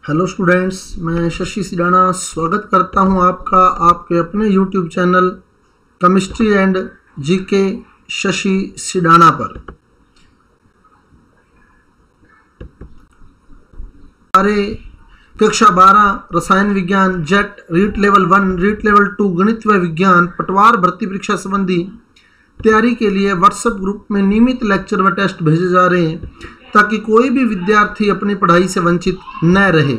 Hello students, मैं शशि सिडाना स्वागत करता हूं आपका आपके अपने YouTube channel chemistry and GK Shashi Sidana पर। हमारे कक्षा 12 रसायन विज्ञान JET REET level 1 REET level 2 गणित व विज्ञान पटवार भर्ती परीक्षा संबंधी तैयारी के लिए व्हाट्सएप ग्रुप में नियमित लेक्चर व टेस्ट भेजे जा रहे हैं ताकि कोई भी विद्यार्थी अपनी पढ़ाई से वंचित न रहे।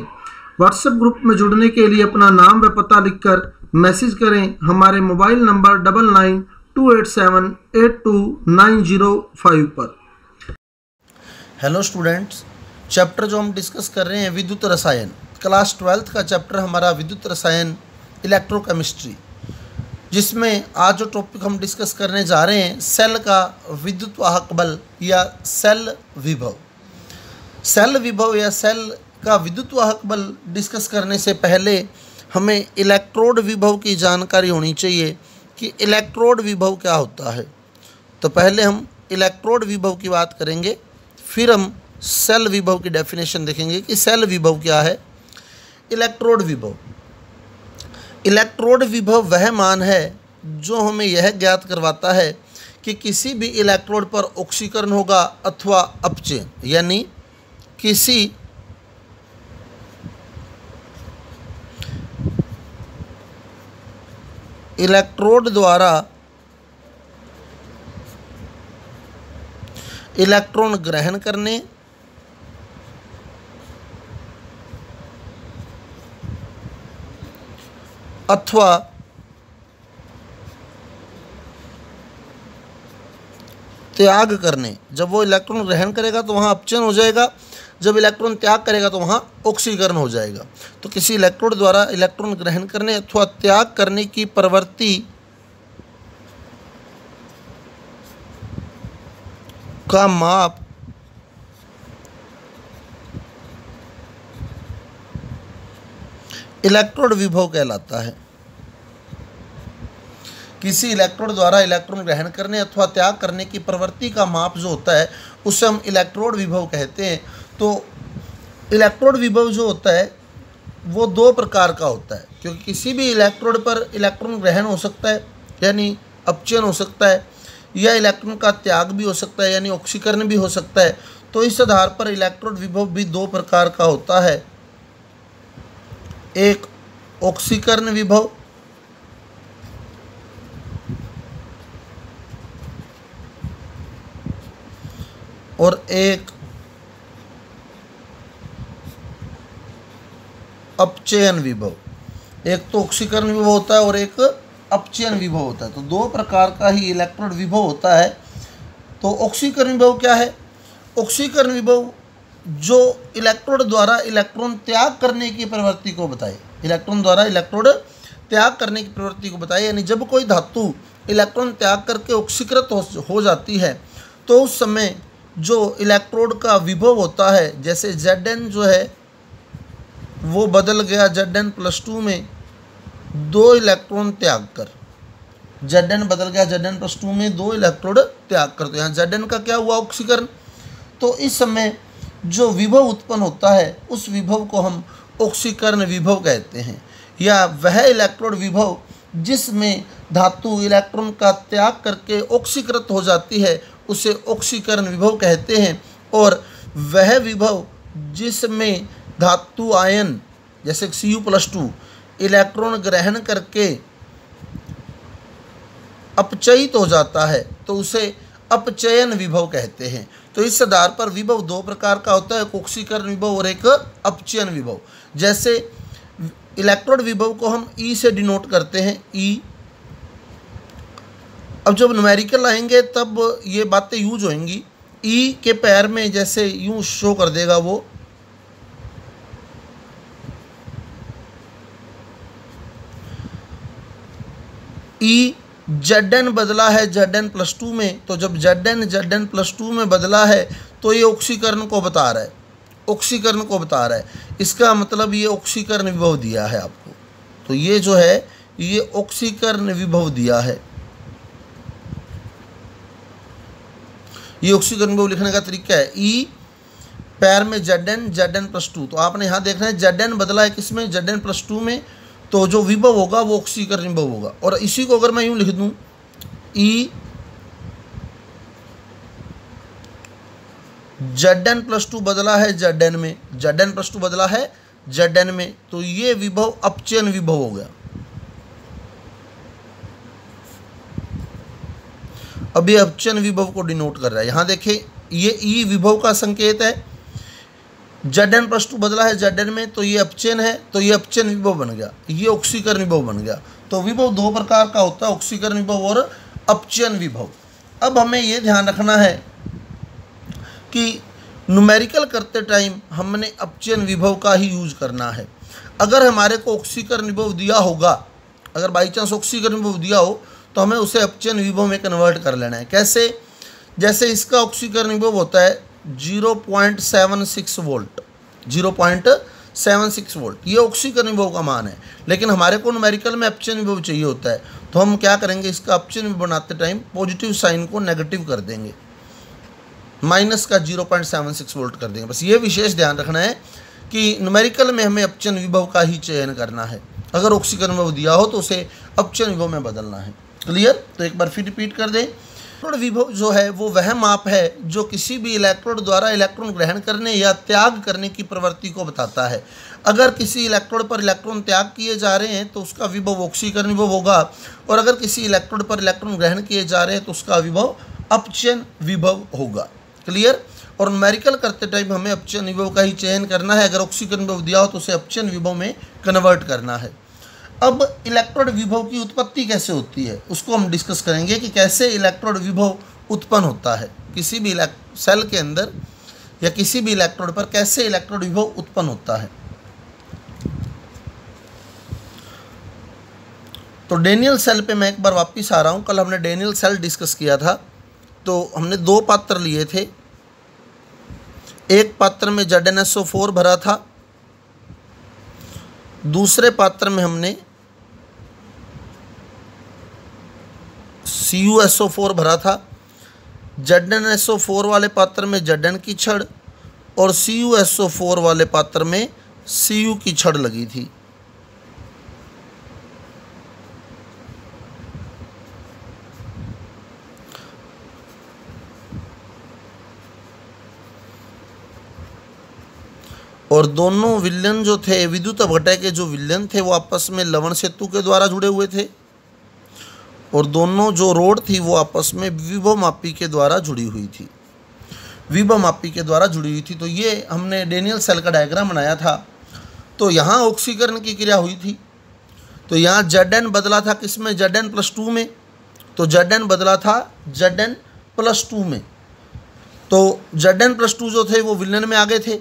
व्हाट्सएप ग्रुप में जुड़ने के लिए अपना नाम व पता लिखकर मैसेज करें हमारे मोबाइल नंबर 9928782905 पर। हेलो स्टूडेंट्स, चैप्टर जो हम डिस्कस कर रहे हैं विद्युत रसायन, क्लास 12th का चैप्टर हमारा विद्युत रसायन इलेक्ट्रोकेमिस्ट्री, जिसमें आज जो टॉपिक हम डिस्कस करने जा रहे हैं सेल का विद्युत वाहक बल या सेल विभव। सेल विभव या सेल का विद्युत वाहक बल डिस्कस करने से पहले हमें इलेक्ट्रोड विभव की जानकारी होनी चाहिए कि इलेक्ट्रोड विभव क्या होता है। तो पहले हम इलेक्ट्रोड विभव की बात करेंगे, फिर हम सेल विभव की डेफिनेशन देखेंगे कि सेल विभव क्या है। इलेक्ट्रोड विभव, इलेक्ट्रोड विभव वह मान है जो हमें यह ज्ञात करवाता है कि किसी भी इलेक्ट्रोड पर ऑक्सीकरण होगा अथवा अपचयन, यानी किसी इलेक्ट्रोड द्वारा इलेक्ट्रॉन ग्रहण करने अथवा त्याग करने। जब वो इलेक्ट्रॉन ग्रहण करेगा तो वहाँ अपचयन हो जाएगा, जब इलेक्ट्रॉन त्याग करेगा तो वहाँ ऑक्सीकरण हो जाएगा। तो किसी इलेक्ट्रोड द्वारा इलेक्ट्रॉन ग्रहण करने अथवा त्याग करने की प्रवृत्ति का माप इलेक्ट्रोड विभव कहलाता है। किसी इलेक्ट्रोड द्वारा इलेक्ट्रॉन ग्रहण करने अथवा त्याग करने की प्रवृत्ति का माप जो होता है उसे हम इलेक्ट्रोड विभव कहते हैं। तो इलेक्ट्रोड विभव जो होता है वो दो प्रकार का होता है, क्योंकि किसी भी इलेक्ट्रोड पर इलेक्ट्रॉन ग्रहण हो सकता है यानी अपचयन हो सकता है, या इलेक्ट्रॉन का त्याग भी हो सकता है यानी ऑक्सीकरण भी हो सकता है। तो इस आधार पर इलेक्ट्रोड विभव भी दो प्रकार का होता है, एक ऑक्सीकरण विभव और एक अपचयन विभव। एक तो ऑक्सीकरण विभव होता है और एक अपचयन विभव होता है। तो दो प्रकार का ही इलेक्ट्रोड विभव होता है। तो ऑक्सीकरण विभव क्या है? ऑक्सीकरण विभव जो इलेक्ट्रोड द्वारा इलेक्ट्रॉन त्याग करने की प्रवृत्ति को बताए, इलेक्ट्रॉन द्वारा इलेक्ट्रोड त्याग करने की प्रवृत्ति को बताए, यानी जब कोई धातु इलेक्ट्रॉन त्याग करके ऑक्सीकृत हो जाती है तो उस समय जो इलेक्ट्रोड का विभव होता है, जैसे Zn जो है वो बदल गया Zn+2 में दो इलेक्ट्रॉन त्याग कर, Zn बदल गया Zn+2 में दो इलेक्ट्रोड त्याग कर। तो यहाँ Zn का क्या हुआ? ऑक्सीकरण। तो इस समय जो विभव उत्पन्न होता है उस विभव को हम ऑक्सीकरण विभव कहते हैं, या वह इलेक्ट्रोड विभव जिसमें धातु इलेक्ट्रॉन का त्याग करके ऑक्सीकृत हो जाती है उसे ऑक्सीकरण विभव कहते हैं। और वह विभव जिसमें धातु आयन जैसे Cu+2 इलेक्ट्रॉन ग्रहण करके अपचयित हो जाता है तो उसे अपचयन विभव कहते हैं। तो इस आधार पर विभव दो प्रकार का होता है, एक ऑक्सीकरण विभव और एक अपचयन विभव। जैसे इलेक्ट्रोड विभव को हम E से डिनोट करते हैं, E। अब जब न्यूमेरिकल आएंगे तब ये बातें यूज होंगी। E के पैर में जैसे यूं शो कर देगा वो E Zn बदला है Zn+2 में, तो जब Zn+2 में बदला है तो ये ऑक्सीकरण को बता रहा है, ऑक्सीकरण को बता रहा है। इसका मतलब ये ऑक्सीकरण विभव दिया है आपको। तो ये जो है ये ऑक्सीकरण विभव दिया है। ये ऑक्सीकरण विभव लिखने का तरीका है। ई पैर में Zn+2, तो आपने यहाँ देखना है Zn बदला है किसमें, Zn+2 में, तो जो विभव होगा वो ऑक्सीकरण विभव होगा। और इसी को अगर मैं यूँ लिख दूँ E Zn+2 बदला है Zn में, Zn+2 बदला है Zn में, तो ये विभव अपचयन विभव हो गया। अब ये अपचयन विभव को डिनोट कर रहा है। यहाँ देखिए ये E विभव का संकेत है, Zn+2 बदला है Zn में, तो ये अपचयन है, तो ये अपचयन विभव बन गया, ये ऑक्सीकरण विभव बन गया। तो विभव दो प्रकार का होता है, ऑक्सीकरण विभव और अपचयन विभव। अब हमें ये ध्यान रखना है कि न्यूमेरिकल करते टाइम हमने अपचयन विभव का ही यूज करना है। अगर हमारे को ऑक्सीकरण विभव दिया होगा, अगर बाई चांस ऑक्सीकरण विभव दिया हो, तो हमें उसे अपचयन विभव में कन्वर्ट कर लेना है। कैसे? जैसे इसका ऑक्सीकरण विभव होता है 0.76 वोल्ट, 0.76 वोल्ट, ये ऑक्सीकरण विभव का मान है। लेकिन हमारे को न्यूमेरिकल में अपचयन विभव चाहिए होता है, तो हम क्या करेंगे, इसका अपचयन विभव बनाते टाइम पॉजिटिव साइन को नेगेटिव कर देंगे, माइनस का 0.76 वोल्ट कर देंगे। बस ये विशेष ध्यान रखना है कि न्यूमेरिकल में हमें अपचयन विभव का ही चयन करना है। अगर ऑक्सीकरण विभव दिया हो तो उसे अपचयन विभव में बदलना है। क्लियर? तो एक बार फिर रिपीट कर दें। इलेक्ट्रोड विभव जो है वो वह माप है जो किसी भी इलेक्ट्रोड द्वारा इलेक्ट्रॉन ग्रहण करने या त्याग करने की प्रवृत्ति को बताता है। अगर किसी इलेक्ट्रोड पर इलेक्ट्रॉन त्याग किए जा रहे हैं तो उसका विभव ऑक्सीकरण विभव होगा, और अगर किसी इलेक्ट्रोड पर इलेक्ट्रॉन ग्रहण किए जा रहे हैं तो उसका विभव अपचयन विभव होगा। क्लियर? और न्यूमेरिकल करते टाइम हमें अपचयन विभव का ही चयन करना है। अगर ऑक्सीकरण विभव दिया हो तो उसे अपचयन विभव में कन्वर्ट करना है। अब इलेक्ट्रोड विभव की उत्पत्ति कैसे होती है उसको हम डिस्कस करेंगे कि कैसे इलेक्ट्रोड विभव उत्पन्न होता है। किसी भी सेल के अंदर या किसी भी इलेक्ट्रोड पर कैसे इलेक्ट्रोड विभव उत्पन्न होता है। तो डेनियल सेल पे मैं एक बार वापस आ रहा हूँ। कल हमने डेनियल सेल डिस्कस किया था, तो हमने दो पात्र लिए थे। एक पात्र में ZnSO4 भरा था, दूसरे पात्र में हमने CuSO4 भरा था। ZnSO4 वाले पात्र में Zn की छड़ और CuSO4 वाले पात्र में Cu की छड़ लगी थी। और दोनों विलयन जो थे, विद्युत अपघटय के जो विलयन थे, वो आपस में लवण सेतु के द्वारा जुड़े हुए थे, और दोनों जो रोड थी वो आपस में विभवमापी के द्वारा जुड़ी हुई थी, विभवमापी के द्वारा जुड़ी हुई थी। तो ये हमने डेनियल सेल का डायग्राम बनाया था। तो यहाँ ऑक्सीकरण की क्रिया हुई थी, तो यहाँ Zn बदला था किसमें, Zn+2 में, तो Zn बदला था Zn+2 में। तो Zn+2 जो थे वो विलयन में आ गए थे,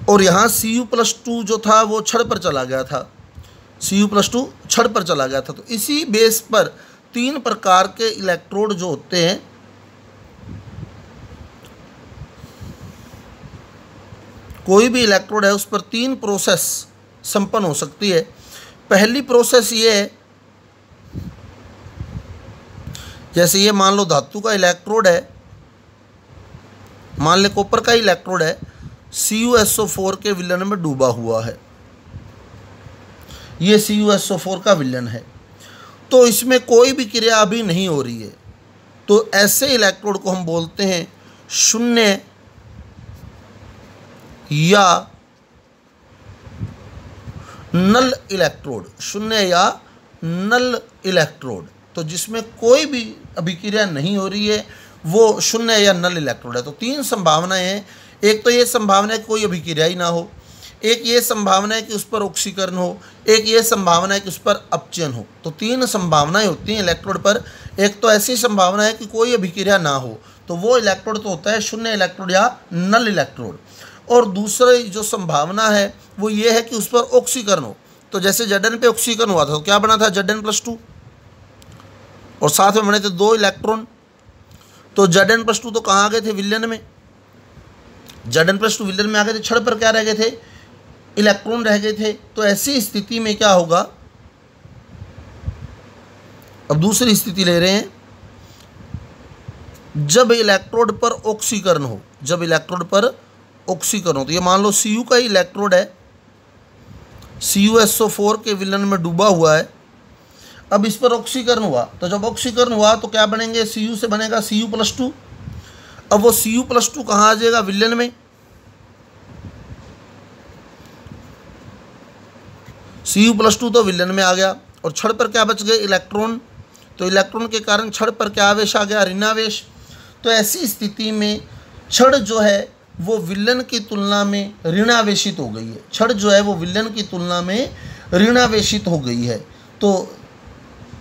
और यहाँ Cu+2 जो था वो छड़ पर चला गया था, Cu+2 छड़ पर चला गया था। तो इसी बेस पर तीन प्रकार के इलेक्ट्रोड जो होते हैं, कोई भी इलेक्ट्रोड है उस पर तीन प्रोसेस संपन्न हो सकती है। पहली प्रोसेस ये है, जैसे ये मान लो धातु का इलेक्ट्रोड है, मान ले कॉपर का इलेक्ट्रोड है, CuSO4 के विलयन में डूबा हुआ है, ये CuSO4 का विलयन है, तो इसमें कोई भी क्रिया अभी नहीं हो रही है। तो ऐसे इलेक्ट्रोड को हम बोलते हैं शून्य या नल इलेक्ट्रोड, शून्य या नल इलेक्ट्रोड। तो जिसमें कोई भी अभिक्रिया नहीं हो रही है वो शून्य या नल इलेक्ट्रोड है। तो तीन संभावनाएं हैं। एक तो ये संभावना है कि कोई अभिक्रिया ही ना हो, एक ये संभावना है कि उस पर ऑक्सीकरण हो, एक ये संभावना है कि उस पर अपचयन हो। तो तीन संभावनाएं होती हैं इलेक्ट्रोड पर। एक तो ऐसी संभावना है कि कोई अभिक्रिया ना हो, तो वो इलेक्ट्रोड तो होता है शून्य इलेक्ट्रोड या नल इलेक्ट्रोड। और दूसरी जो संभावना है वो ये है कि उस पर ऑक्सीकरण हो। तो जैसे Zn पे ऑक्सीकरण हुआ था तो क्या बना था, Zn+2, और साथ में बने थे दो इलेक्ट्रॉन। तो Zn+2 तो कहाँ आ गए थे, विलयन में। Zn+2 विलयन में आ गए थे, छड़ पर क्या रह गए थे, इलेक्ट्रॉन रह गए थे। तो ऐसी स्थिति में क्या होगा, अब दूसरी स्थिति ले रहे हैं, जब इलेक्ट्रोड पर ऑक्सीकरण हो, जब इलेक्ट्रोड पर ऑक्सीकरण हो, तो ये मान लो Cu का ही इलेक्ट्रोड है, CuSO4 के विलन में डूबा हुआ है। अब इस पर ऑक्सीकरण हुआ, तो जब ऑक्सीकरण हुआ तो क्या बनेंगे, Cu से बनेगा Cu+2। अब वो Cu+2 कहाँ आ जाएगा, विलन में। Cu+2 तो विलन में आ गया, और छड़ पर क्या बच गए, इलेक्ट्रॉन। तो इलेक्ट्रॉन के कारण छड़ पर क्या आवेश आ गया, ऋणावेश। तो ऐसी स्थिति में छड़ जो है वो विलन की तुलना में ऋणावेशित हो गई है। छड़ जो है वो विलन की तुलना में ऋणावेशित हो गई है। तो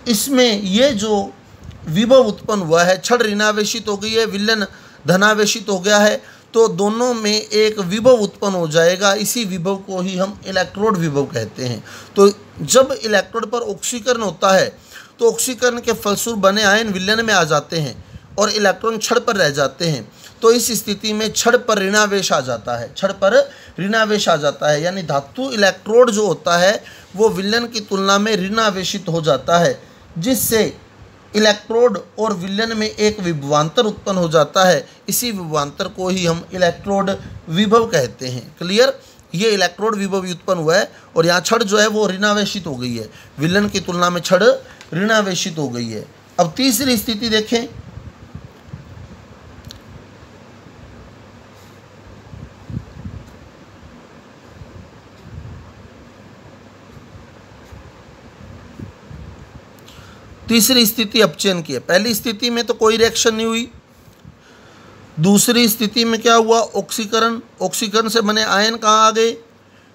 इसमें ये जो विभव उत्पन्न हुआ है, छड़ ऋणावेशित हो गई है, विलन धनावेशित हो गया है, तो दोनों में एक विभव उत्पन्न हो जाएगा। इसी विभव को ही हम इलेक्ट्रोड विभव कहते हैं। तो जब इलेक्ट्रोड पर ऑक्सीकरण होता है तो ऑक्सीकरण के फलस्वरूप बने आयन विलन में आ जाते हैं और इलेक्ट्रॉन छड़ पर रह जाते हैं। तो इस स्थिति में छड़ पर ऋणावेश आ जाता है, छड़ पर ऋणावेश आ जाता है, यानी धातु इलेक्ट्रोड जो होता है वो विलन की तुलना में ऋणावेशित हो जाता है, जिससे इलेक्ट्रोड और विलन में एक विभवांतर उत्पन्न हो जाता है। इसी विभवांतर को ही हम इलेक्ट्रोड विभव कहते हैं। क्लियर, ये इलेक्ट्रोड विभव उत्पन्न हुआ है और यहाँ छड़ जो है वो ऋणावेशित हो गई है, विलन की तुलना में छड़ ऋणावेशित हो गई है। अब तीसरी स्थिति देखें, तीसरी स्थिति अपचयन की है। पहली स्थिति में तो कोई रिएक्शन नहीं हुई। दूसरी स्थिति में क्या हुआ, ऑक्सीकरण। ऑक्सीकरण से बने आयन कहाँ आ गए,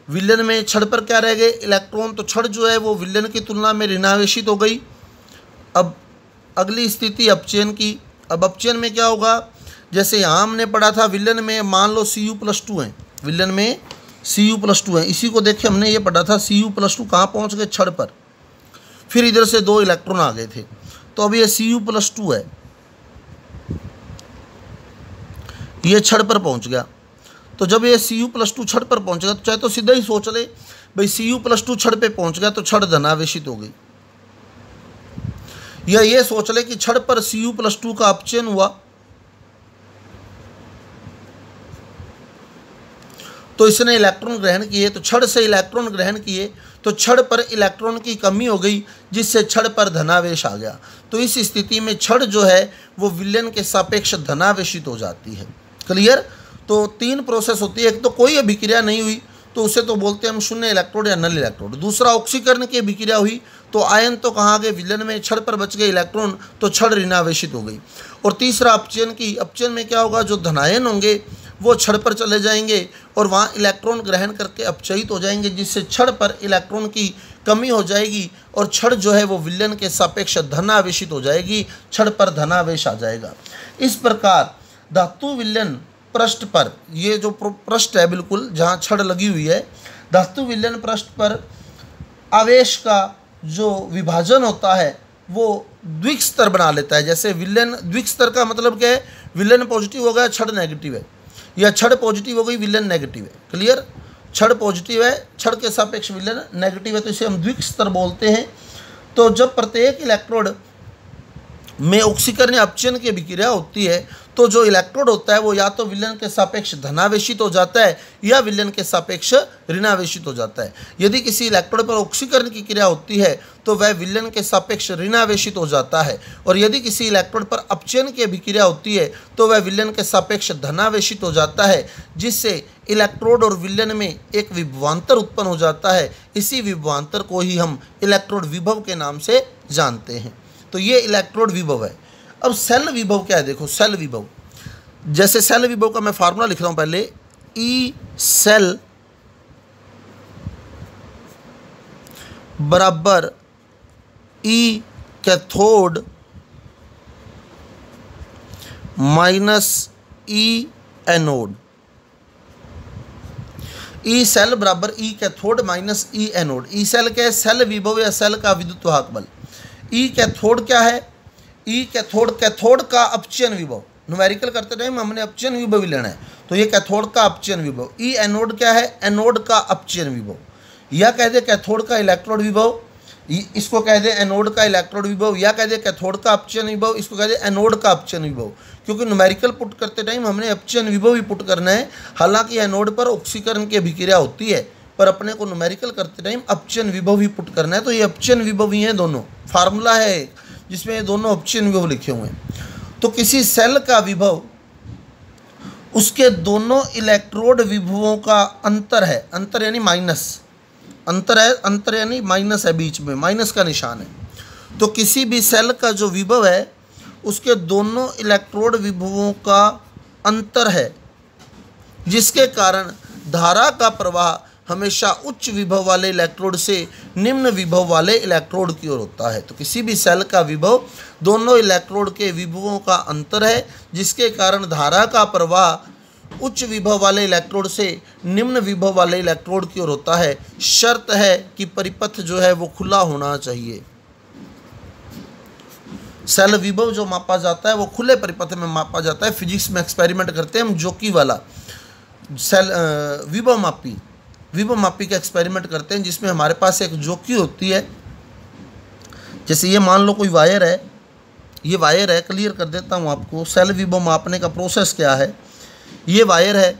विलन में। छड़ पर क्या रह गए, इलेक्ट्रॉन। तो छड़ जो है वो विलन की तुलना में ऋणावेशित हो गई। अब अगली स्थिति अपचयन की। अब अपचयन में क्या होगा, जैसे यहाँ हमने पढ़ा था विलन में मान लो Cu+2 है, विलन में Cu+2 है। इसी को देखिए हमने ये पढ़ा था, Cu+2 कहाँ पहुँच गए, छड़ पर। फिर इधर से 2 इलेक्ट्रॉन आ गए थे, तो अब ये Cu+2 है, ये छड़ पर पहुंच गया। तो जब ये Cu+2 छड़ पर पहुंच गया तो चाहे तो सीधा ही सोच ले भाई Cu+2 छड़ पे पहुंच गया तो छड़ धनावेशित हो गई, या ये सोच ले कि छड़ पर Cu+2 का अपचयन हुआ तो इसने इलेक्ट्रॉन ग्रहण किए, तो छड़ से इलेक्ट्रॉन ग्रहण किए तो छड़ पर इलेक्ट्रॉन की कमी हो गई, जिससे छड़ पर धनावेश आ गया। तो इस स्थिति में छड़ जो है वो विलन के सापेक्ष धनावेशित हो जाती है। क्लियर, तो 3 प्रोसेस होती है। एक तो कोई अभिक्रिया नहीं हुई तो उसे तो बोलते हैं हम शून्य इलेक्ट्रोड या नल इलेक्ट्रोड। दूसरा ऑक्सीकरण की अभिक्रिया हुई तो आयन तो कहाँ गए, विलन में। छड़ पर बच गए इलेक्ट्रॉन तो छड़ ऋणावेशित हो गई। और तीसरा अपचयन की। अपचयन में क्या होगा, जो धनायन होंगे वो छड़ पर चले जाएंगे और वहाँ इलेक्ट्रॉन ग्रहण करके अपचयित हो जाएंगे, जिससे छड़ पर इलेक्ट्रॉन की कमी हो जाएगी और छड़ जो है वो विलन के सापेक्ष धनावेशित हो जाएगी, छड़ पर धनावेश आ जाएगा। इस प्रकार धातु विलन पृष्ठ पर, ये जो पृष्ठ है बिल्कुल जहाँ छड़ लगी हुई है, धातु विलन पृष्ठ पर आवेश का जो विभाजन होता है वो द्विक स्तर बना लेता है। जैसे विलन द्विक स्तर का मतलब क्या है, विलन पॉजिटिव हो गया, छड़ नेगेटिव है, या छड़ पॉजिटिव हो गई, विलन नेगेटिव है। क्लियर, छड़ पॉजिटिव है, छड़ के सापेक्ष विलन नेगेटिव है, तो इसे हम द्विक स्तर बोलते हैं। तो जब प्रत्येक इलेक्ट्रोड में ऑक्सीकरण या अपचयन की अभिक्रिया होती है तो जो इलेक्ट्रोड होता है वो या तो विलन के सापेक्ष धनावेशित हो जाता है या विलन के सापेक्ष ऋणावेशित हो जाता है। यदि किसी इलेक्ट्रोड पर ऑक्सीकरण की क्रिया होती है तो वह विलन के सापेक्ष ऋणावेशित हो जाता है, और यदि किसी इलेक्ट्रोड पर अपचयन की अभिक्रिया होती है तो वह विलन के सापेक्ष धनावेशित हो जाता है, जिससे इलेक्ट्रोड और विलन में एक विभवांतर उत्पन्न हो जाता है। इसी विभवांतर को ही हम इलेक्ट्रोड विभव के नाम से जानते हैं। तो ये इलेक्ट्रोड विभव है। अब सेल विभव क्या है, देखो सेल विभव। जैसे सेल विभव का मैं फार्मूला लिख रहा हूं पहले, ई सेल बराबर ई कैथोड माइनस ई एनोड। ई सेल बराबर ई कैथोड माइनस ई एनोड। ई सेल क्या है, सेल विभव या सेल का विद्युत वाहक बल। ई कैथोड क्या है, ई कैथोड, कैथोड का अपचयन विभव। न्यूमेरिकल करते टाइम हमने अपचयन विभव ही लेना है, तो ये कैथोड का अपचयन विभव। ई एनोड क्या है, एनोड का अपचयन विभव। या कह दे कैथोड का इलेक्ट्रोड विभव, इसको कह दे एनोड का इलेक्ट्रोड विभव, या कह दे कैथोड का अपचयन विभव, इसको कह दे एनोड का अपचयन विभव। क्योंकि न्यूमेरिकल पुट करते टाइम हमने अपचयन विभव ही पुट करना है। हालांकि एनोड पर ऑक्सीकरण की अभिक्रिया होती है, पर अपने को न्यूमेरिकल करते टाइम अपचयन विभव ही पुट करना है। तो ये अपचयन विभव ही हैं दोनों, फार्मूला है जिसमें ये दोनों अपचयन विभव लिखे हुए हैं। तो किसी सेल का विभव उसके दोनों इलेक्ट्रोड विभवों का अंतर है, अंतर यानी माइनस, अंतर है, अंतर यानी माइनस है, बीच में माइनस का निशान है। तो किसी भी सेल का जो विभव है उसके दोनों इलेक्ट्रोड विभवों का अंतर है, जिसके कारण धारा का प्रवाह हमेशा उच्च विभव वाले इलेक्ट्रोड से निम्न विभव वाले इलेक्ट्रोड की ओर होता है। तो किसी भी सेल का विभव दोनों इलेक्ट्रोड के विभवों का अंतर है, जिसके कारण धारा का प्रवाह उच्च विभव वाले इलेक्ट्रोड से निम्न विभव वाले इलेक्ट्रोड की ओर होता है। शर्त है कि परिपथ जो है वो खुला होना चाहिए। सेल विभव जो मापा जाता है वो खुले परिपथ में मापा जाता है। फिजिक्स में एक्सपेरिमेंट करते हैं हम जोकी वाला सेल विभव मापी का एक्सपेरिमेंट करते हैं, जिसमें हमारे पास एक जोकी होती है। जैसे ये मान लो कोई वायर है, ये वायर है, क्लियर कर देता हूँ आपको सेल विभव मापने का प्रोसेस क्या है। ये वायर है,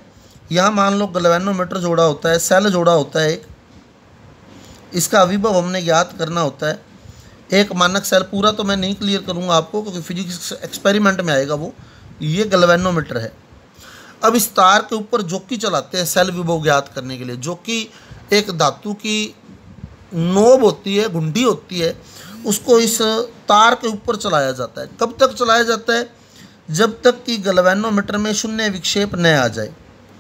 यहाँ मान लो गैल्वेनोमीटर जोड़ा होता है, सेल जोड़ा होता है एक, इसका विभव हमने ज्ञात करना होता है। एक मानक सेल, पूरा तो मैं नहीं क्लियर करूँगा आपको क्योंकि फिजिक्स एक्सपेरिमेंट में आएगा वो। ये गैल्वेनोमीटर है। अब इस तार के ऊपर जोकी चलाते हैं सेल विभव ज्ञात करने के लिए। जोकी एक धातु की नोब होती है, घुंडी होती है, उसको इस तार के ऊपर चलाया जाता है। कब तक चलाया जाता है? जब तक कि गैल्वेनोमीटर में शून्य विक्षेप न आ जाए,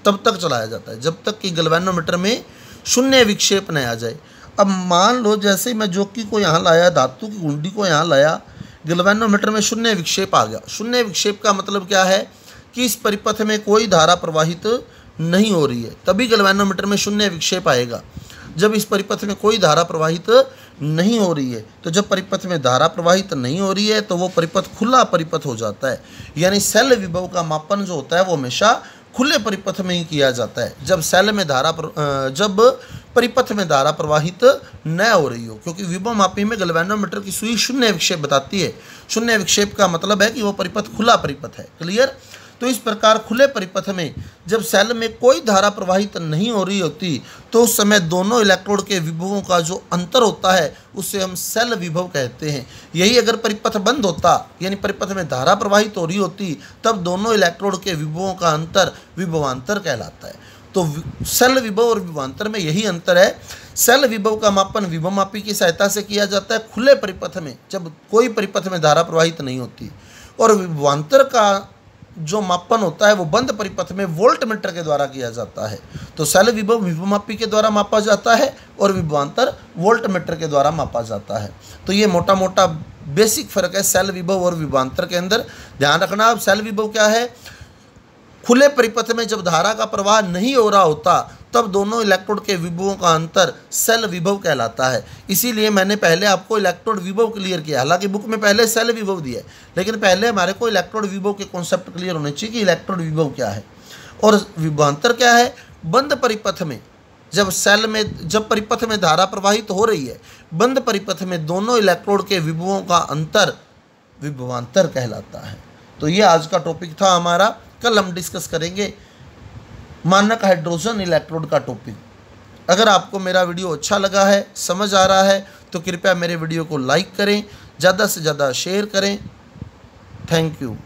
तब तक चलाया जाता है, जब तक कि गैल्वेनोमीटर में शून्य विक्षेप न आ जाए। अब मान लो जैसे मैं जोकी को यहाँ लाया, धातु की घुंडी को यहाँ लाया, गैल्वेनोमीटर में शून्य विक्षेप आ गया। शून्य विक्षेप का मतलब क्या है कि इस परिपथ में कोई धारा प्रवाहित नहीं हो रही है, तभी गैल्वेनोमीटर में शून्य विक्षेप आएगा। जब इस परिपथ में कोई धारा प्रवाहित नहीं हो रही है, तो जब परिपथ में धारा प्रवाहित नहीं हो रही है तो वो परिपथ खुला परिपथ हो जाता है। यानी सेल विभव का मापन जो होता है वो हमेशा खुले परिपथ में ही किया जाता है, जब सेल में जब परिपथ में धारा प्रवाहित न हो रही हो। क्योंकि विभव मापी में गैल्वेनोमीटर की सुई शून्य विक्षेप बताती है। शून्य विक्षेप का मतलब है कि वो परिपथ खुला परिपथ है। क्लियर? तो इस प्रकार खुले परिपथ में जब सेल में कोई धारा प्रवाहित नहीं हो रही होती, तो उस समय दोनों इलेक्ट्रोड के विभवों का जो अंतर होता है उसे हम सेल विभव कहते हैं। यही अगर परिपथ बंद होता, यानी परिपथ में धारा प्रवाहित हो रही होती, तब दोनों इलेक्ट्रोड के विभवों का अंतर विभवांतर कहलाता है। तो सेल विभव और विभवांतर में यही अंतर है। सेल विभव का मापन विभव मापी की सहायता से किया जाता है खुले परिपथ में, जब कोई परिपथ में धारा प्रवाहित नहीं होती, और विभवांतर का जो मापन होता है वो बंद परिपथ में वोल्टमीटर के द्वारा किया जाता है। तो सेल विभव विभवमापी के द्वारा मापा जाता है और विभवांतर वोल्टमीटर के द्वारा मापा जाता है। तो ये मोटा मोटा बेसिक फर्क है सेल विभव और विभवांतर के अंदर। ध्यान रखना, अब सेल विभव क्या है? खुले परिपथ में जब धारा का प्रवाह नहीं हो रहा होता, तब दोनों इलेक्ट्रोड के विभवों का अंतर सेल विभव कहलाता है। इसीलिए मैंने पहले आपको इलेक्ट्रोड विभव क्लियर किया। हालांकि बुक में पहले सेल विभव दिया है, लेकिन पहले हमारे को इलेक्ट्रोड विभव के कॉन्सेप्ट क्लियर होने चाहिए कि इलेक्ट्रोड विभव क्या है और विभवांतर क्या है। बंद परिपथ में जब परिपथ में धारा प्रवाहित हो रही है, बंद परिपथ में दोनों इलेक्ट्रोड के विभवों का अंतर विभवांतर कहलाता है। तो ये आज का टॉपिक था हमारा। कल हम डिस्कस करेंगे मानक हाइड्रोजन इलेक्ट्रोड का टॉपिक। अगर आपको मेरा वीडियो अच्छा लगा है, समझ आ रहा है, तो कृपया मेरे वीडियो को लाइक करें, ज़्यादा से ज़्यादा शेयर करें। Thank you.